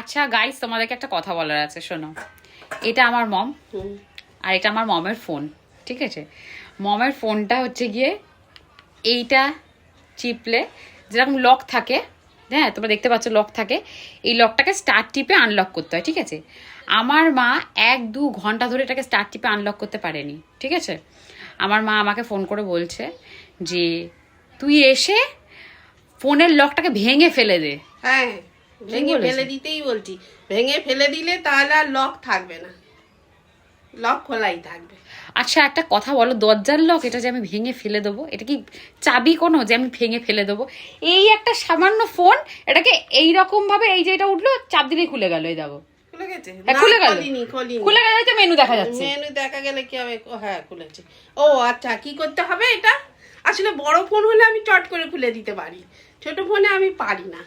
আচ্ছা গাইস, তোমাদেরকে একটা কথা বলার আছে, শোনো। এটা আমার মম, আর এটা আমার মমের ফোন, ঠিক আছে? মমের ফোনটা হচ্ছে গিয়ে এইটা চিপলে যেরকম লক থাকে, হ্যাঁ তোমরা দেখতে পাচ্ছ লক থাকে, এই লকটাকে স্টার্ট টিপে আনলক করতে হয়, ঠিক আছে? আমার মা 1-2 ঘন্টা ধরে এটাকে স্টার্ট টিপে আনলক করতে পারেনি, ঠিক আছে? আমার মা আমাকে ফোন করে বলছে যে তুই এসে ফোনের লকটাকে ভেঙে ফেলে দে। হ্যাঁ, ভেঙে ফেলে দিতেই বলছি। ভেঙে ফেলে দিলে তাহলে আর লক থাকবে না, লক খোলাই থাকবে। আচ্ছা একটা কথা বলো, দরজার লক এটা যে আমি ভেঙে ফেলে দেবো, এটা কি চাবি কোনো যে আমি ভেঙে ফেলে দেবো? এই একটা সামান্য ফোন, এটাকে এইরকম ভাবে এই যে এটা উঠলো, চাপ দিলেই খুলে গেল, এই দেখো খুলে গেছে? হ্যাঁ, খুলে গেল। খোলিনি। খুলে গেলে তো মেনু দেখা যাচ্ছে। মেনু দেখা গেলে কি হবে? হ্যাঁ খুলেছে। ও আচ্ছা, কি করতে হবে এটা? আসলে বড় ফোন হলে আমি চট করে খুলে দিতে পারি, ছোট ফোনে আমি পারি না।